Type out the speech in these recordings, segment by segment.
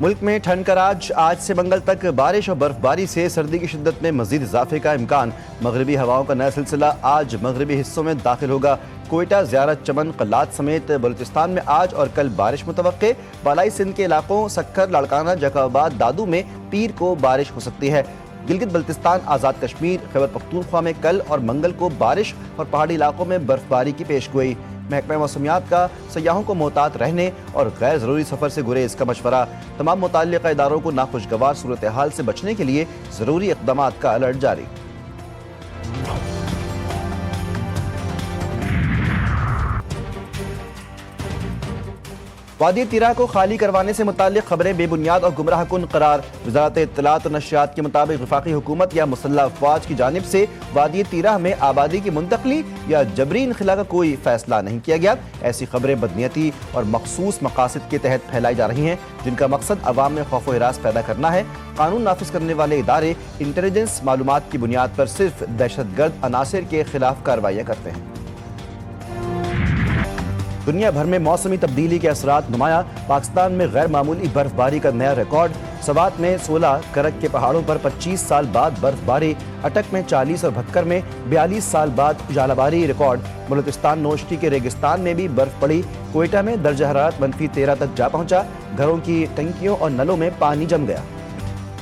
ملک میں ٹھنڈ کا راج، آج سے منگل تک بارش اور برفباری سے سردی کی شدت میں مزید اضافے کا امکان۔ مغربی ہواؤں کا نیا سلسلہ آج مغربی حصوں میں داخل ہوگا۔ کوئٹہ، زیارت، چمن، قلات سمیت بلوچستان میں آج اور کل بارش متوقع۔ بالائی سندھ کے علاقوں سکھر، لاڑکانہ، جیکب آباد، دادو میں پیر کو بارش ہو سکتی ہے۔ گلگت بلتستان، آزاد کشمیر، خیبر پختونخوا میں کل اور منگل کو بارش اور پہاڑی علاقوں میں برفباری کی پیشگوئی۔ محکمہ موسمیات کا سیاحوں کو محتاط رہنے اور غیر ضروری سفر سے گریز کا مشورہ۔ تمام متعلقہ اداروں کو ناخوشگوار صورتحال سے بچنے کے لیے ضروری اقدامات کا الرٹ جاری۔ وادی تیرہ کو خالی کروانے سے متعلق خبریں بے بنیاد اور گمراہ کن قرار۔ وزارت اطلاعات و نشریات کے مطابق وفاقی حکومت یا مسلح افواج کی جانب سے وادی تیرہ میں آبادی کی منتقلی یا جبری انخلا کا کوئی فیصلہ نہیں کیا گیا۔ ایسی خبریں بدنیتی اور مخصوص مقاصد کے تحت پھیلائی جا رہی ہیں، جن کا مقصد عوام میں خوف و ہراس پیدا کرنا ہے۔ قانون نافذ کرنے والے ادارے انٹیلیجنس معلومات کی بنیاد پر صرف دہشت گرد عناصر کے خلاف کارروائیاں کرتے ہیں۔ دنیا بھر میں موسمی تبدیلی کے اثرات نمایاں، پاکستان میں غیر معمولی برف باری کا نیا ریکارڈ۔ سوات میں 16 کرک کے پہاڑوں پر 25 سال بعد برف باری، اٹک میں 40 اور بھکر میں 42 سال بعد ژالہ باری ریکارڈ۔ بلوچستان نوشٹی کے ریگستان میں بھی برف پڑی، کوئٹہ میں درجہ حرارت -13 تک جا پہنچا، گھروں کی ٹنکیوں اور نلوں میں پانی جم گیا۔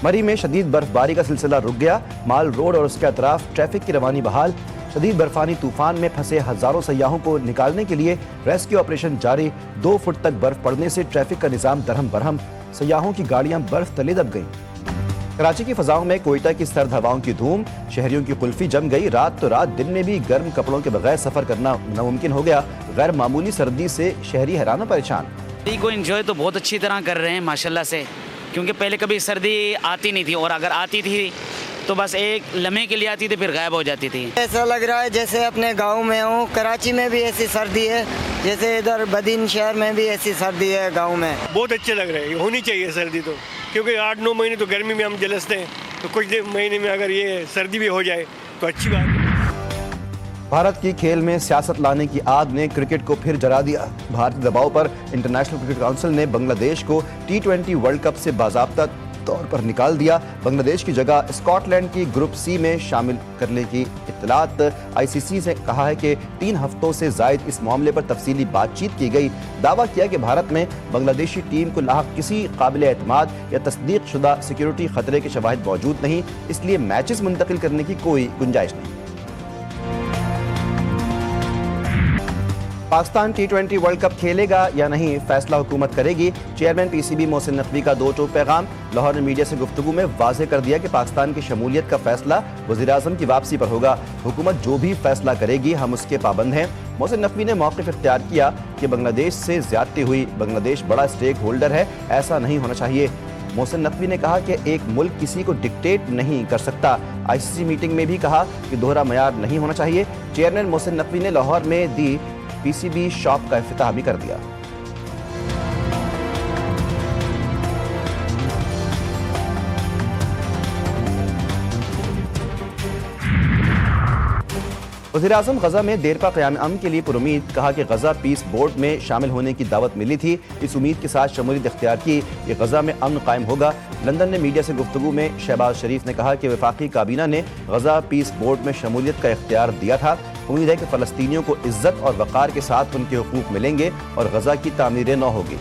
مری میں شدید برف باری کا سلسلہ رک گیا، مال روڈ اور اس کے اطراف ٹریفک کی روانی بحال۔ شدید برفانی طوفان میں پھنسے ہزاروں سیاحوں کو نکالنے کے لیے ریسکیو آپریشن جاری۔ 2 فٹ تک برف پڑنے سے ٹریفک کا نظام درہم برہم، سیاحوں کی گاڑیاں برف تلے دب گئیں۔ کراچی کی فضاؤں میں کوئٹہ کی سرد ہواؤں کی دھوم، شہریوں کی قلفی جم گئی۔ رات تو رات، دن میں بھی گرم کپڑوں کے بغیر سفر کرنا ناممکن ہو گیا۔ غیر معمولی سردی سے شہری حیران و پریشان۔ سردی کو انجوائے تو بہت اچھی طرح کر رہے ہیں ماشاءاللہ سے، کیونکہ پہلے کبھی سردی آتی نہیں تھی، اور اگر آتی تھی تو بس ایک لمحے کے لیے آتی تھی، پھر غائب ہو جاتی تھی۔ ایسا لگ رہا ہے جیسے اپنے گاؤں میں ہوں۔ کراچی میں بھی ایسی سردی ہے، جیسے ادھر بدین شہر میں بھی ایسی سردی ہے گاؤں میں۔ بہت اچھے لگ رہے ہیں، ہونی چاہیے سردی تو، کیونکہ 8-9 مہینے تو گرمی میں ہم جلستے ہیں، تو کچھ مہینے میں اگر یہ سردی بھی ہو جائے تو اچھی بات ہے۔ بھارت کی کھیل میں سیاست لانے کی آگ نے کرکٹ کو پھر جلا دیا۔ بھارتی دباؤ پر انٹرنیشنل کرکٹ کونسل نے بنگلہ دیش کو T20 ورلڈ کپ سے باضابطہ طور پر نکال دیا۔ بنگلہ دیش کی جگہ اسکاٹ لینڈ کی گروپ سی میں شامل کرنے کی اطلاعات۔ ICC سے کہا ہے کہ 3 ہفتوں سے زائد اس معاملے پر تفصیلی بات چیت کی گئی۔ دعویٰ کیا کہ بھارت میں بنگلہ دیشی ٹیم کو لاحق کسی قابل اعتماد یا تصدیق شدہ سیکیورٹی خطرے کے شواہد موجود نہیں، اس لیے میچز منتقل کرنے کی کوئی گنجائش نہیں۔ پاکستان T20 ورلڈ کپ کھیلے گا یا نہیں، فیصلہ حکومت کرے گی۔ چیئرمین PCB محسن نقوی کا 2 ٹوک پیغام۔ لاہور نے میڈیا سے گفتگو میں واضح کر دیا کہ پاکستان کی شمولیت کا فیصلہ وزیراعظم کی واپسی پر ہوگا۔ حکومت جو بھی فیصلہ کرے گی ہم اس کے پابند ہیں۔ محسن نقوی نے موقف اختیار کیا کہ بنگلہ دیش سے زیادتی ہوئی، بنگلہ دیش بڑا اسٹیک ہولڈر ہے، ایسا نہیں ہونا چاہیے۔ محسن نقوی نے کہا کہ ایک ملک کسی کو ڈکٹیٹ نہیں کر سکتا۔ ICC میٹنگ میں بھی کہا کہ دوہرا معیار نہیں ہونا چاہیے۔ چیئرمین محسن نقوی نے لاہور میں دی PCB شاپ کا افتتاح بھی کر دیا۔ وزیراعظم غزہ میں دیرپا قیام امن کے لیے پر امید، کہا کہ غزہ پیس بورڈ میں شامل ہونے کی دعوت ملی تھی، اس امید کے ساتھ شمولیت اختیار کی کہ غزہ میں امن قائم ہوگا۔ لندن نے میڈیا سے گفتگو میں شہباز شریف نے کہا کہ وفاقی کابینہ نے غزہ پیس بورڈ میں شمولیت کا اختیار دیا تھا۔ امید ہے کہ فلسطینیوں کو عزت اور وقار کے ساتھ ان کے حقوق ملیں گے اور غزہ کی تعمیر نو ہوگی۔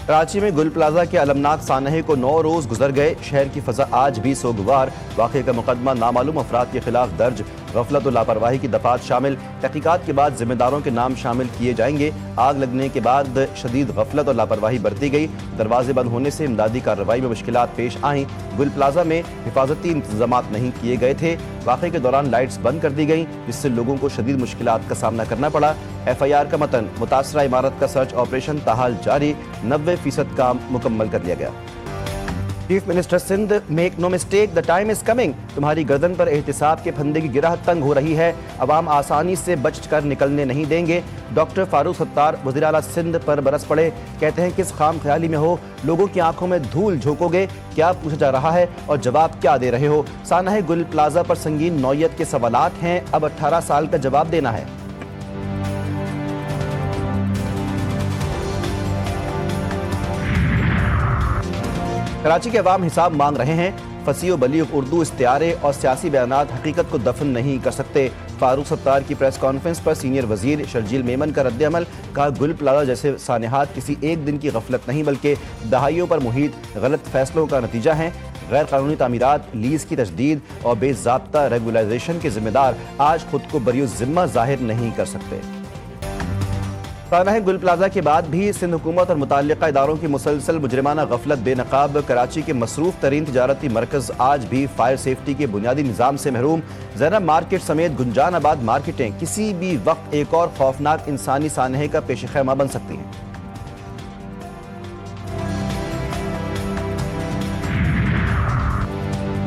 کراچی میں گل پلازہ کے المناک سانحے کو 9 روز گزر گئے، شہر کی فضا آج بھی سوگوار۔ واقعے کا مقدمہ نامعلوم افراد کے خلاف درج، غفلت و لاپرواہی کی دفعات شامل۔ تحقیقات کے بعد ذمہ داروں کے نام شامل کیے جائیں گے۔ آگ لگنے کے بعد شدید غفلت اور لاپرواہی برتی گئی، دروازے بند ہونے سے امدادی کارروائی میں مشکلات پیش آئیں۔ گل پلازہ میں حفاظتی انتظامات نہیں کیے گئے تھے، واقعے کے دوران لائٹس بند کر دی گئیں، جس سے لوگوں کو شدید مشکلات کا سامنا کرنا پڑا۔ FIR کا متن، متاثرہ عمارت کا سرچ آپریشن تاحال جاری، 90% کام مکمل کر لیا گیا۔ Chief minister Sindh, make no mistake, the time is coming. تمہاری گردن پر احتساب کے پھندے کی گرہ تنگ ہو رہی ہے، عوام آسانی سے بچ کر نکلنے نہیں دیں گے۔ ڈاکٹر فاروق ستار وزیر اعلیٰ سندھ پر برس پڑے، کہتے ہیں کس خام خیالی میں ہو، لوگوں کی آنکھوں میں دھول جھونکو گے، کیا پوچھا جا رہا ہے اور جواب کیا دے رہے ہو۔ سانحہ گل پلازہ پر سنگین نوعیت کے سوالات ہیں، اب 18 سال کا جواب دینا ہے۔ کراچی کے عوام حساب مانگ رہے ہیں، فصیح و بلیغ اردو استعارے اور سیاسی بیانات حقیقت کو دفن نہیں کر سکتے۔ فاروق ستار کی پریس کانفرنس پر سینئر وزیر شرجیل میمن کا رد عمل، کہا گل پلازہ جیسے سانحات کسی ایک دن کی غفلت نہیں بلکہ دہائیوں پر محیط غلط فیصلوں کا نتیجہ ہیں۔ غیر قانونی تعمیرات، لیز کی تجدید اور بے ضابطہ ریگولائزیشن کے ذمہ دار آج خود کو بری الذمہ ظاہر نہیں کر سکتے۔ سانحہ گل پلازہ کے بعد بھی سندھ حکومت اور متعلقہ اداروں کی مسلسل مجرمانہ غفلت بے نقاب، کراچی کے مصروف ترین تجارتی مرکز آج بھی فائر سیفٹی کے بنیادی نظام سے محروم۔ زینب مارکیٹ سمیت گنجان آباد مارکیٹیں کسی بھی وقت ایک اور خوفناک انسانی سانحے کا پیش خیمہ بن سکتی ہیں۔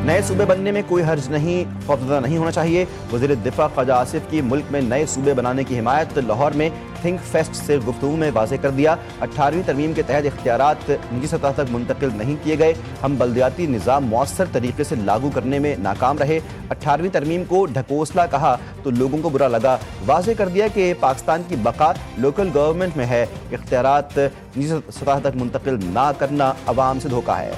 نئے صوبے بننے میں کوئی حرج نہیں، خوفزدہ نہیں ہونا چاہیے۔ وزیر دفاع خواجہ آصف کی ملک میں نئے صوبے بنانے کی حمایت، لاہور میں تھنک فیسٹ سے گفتگو میں واضح کر دیا۔ 18ویں ترمیم کے تحت اختیارات نجی سطح تک منتقل نہیں کیے گئے، ہم بلدیاتی نظام مؤثر طریقے سے لاگو کرنے میں ناکام رہے۔ 18ویں ترمیم کو ڈھکوسلا کہا تو لوگوں کو برا لگا، واضح کر دیا کہ پاکستان کی بقا لوکل گورنمنٹ میں ہے، اختیارات نجی سطح تک منتقل نہ کرنا عوام سے دھوکہ ہے۔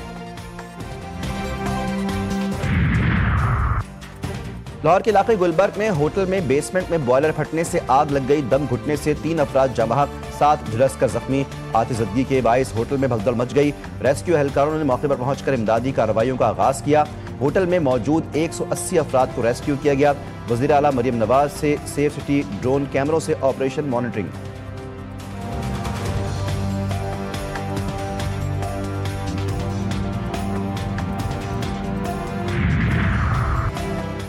لاہور کے علاقے گلبرگ میں ہوٹل میں بیسمنٹ میں بوائلر پھٹنے سے آگ لگ گئی، دم گھٹنے سے 3 افراد جاں بحق، 7 جھلس کر زخمی۔ آتش زدگی کے باعث ہوٹل میں بھگدڑ مچ گئی، ریسکیو اہلکاروں نے موقع پر پہنچ کر امدادی کارروائیوں کا آغاز کیا۔ ہوٹل میں موجود 180 افراد کو ریسکیو کیا گیا۔ وزیر اعلیٰ مریم نواز سے سیف سٹی ڈرون کیمروں سے آپریشن مانیٹرنگ۔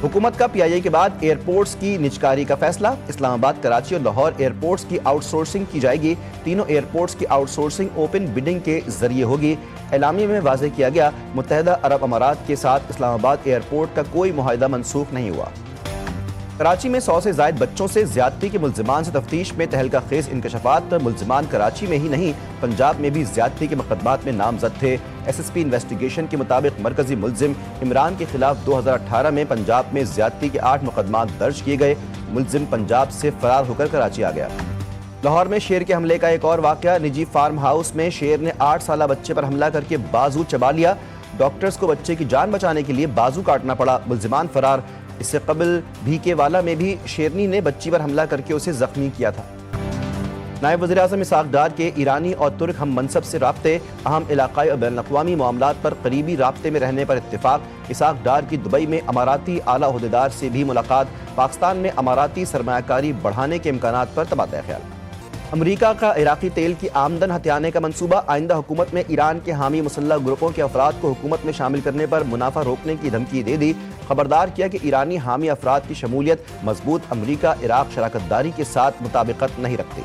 حکومت کا پی آئی اے کے بعد ایئرپورٹس کی نجکاری کا فیصلہ، اسلام آباد، کراچی اور لاہور ایئرپورٹس کی آؤٹ سورسنگ کی جائے گی۔ تینوں ایئرپورٹس کی آؤٹ سورسنگ اوپن بڈنگ کے ذریعے ہوگی۔ اعلامیے میں واضح کیا گیا، متحدہ عرب امارات کے ساتھ اسلام آباد ایئرپورٹ کا کوئی معاہدہ منسوخ نہیں ہوا۔ کراچی میں 100 سے زائد بچوں سے زیادتی کے ملزمان سے تفتیش میں تہلکہ خیز انکشافات، ملزمان کراچی میں ہی نہیں پنجاب میں بھی زیادتی کے مقدمات میں نامزد تھے۔ ایس ایس پی انویسٹیگیشن کے مطابق مرکزی ملزم عمران کے خلاف 2018 میں پنجاب میں زیادتی کے 8 مقدمات درج کیے گئے۔ ملزم پنجاب سے فرار ہو کر کراچی آ گیا۔ لاہور میں شیر کے حملے کا ایک اور واقعہ، نجی فارم ہاؤس میں شیر نے 8 سالہ بچے پر حملہ کر کے بازو چبا لیا۔ ڈاکٹرز کو بچے کی جان بچانے کے لیے بازو کاٹنا پڑا، ملزمان فرار۔ اس سے قبل بھی کے والا میں بھی شیرنی نے بچی پر حملہ کر کے اسے زخمی کیا تھا۔ نائب وزیر اعظم اسحاق ڈار کے ایرانی اور ترک ہم منصب سے رابطے، اہم علاقائی اور بین الاقوامی معاملات پر قریبی رابطے میں رہنے پر اتفاق۔ اسحاق ڈار کی دبئی میں اماراتی اعلیٰ عہدیدار سے بھی ملاقات، پاکستان میں اماراتی سرمایہ کاری بڑھانے کے امکانات پر تبادلہ خیال۔ امریکہ کا عراقی تیل کی آمدن ہتھیانے کا منصوبہ، آئندہ حکومت میں ایران کے حامی مسلح گروپوں کے افراد کو حکومت میں شامل کرنے پر منافع روکنے کی دھمکی دے دی۔ خبردار کیا کہ ایرانی حامی افراد کی شمولیت مضبوط امریکہ عراق شراکت داری کے ساتھ مطابقت نہیں رکھتی۔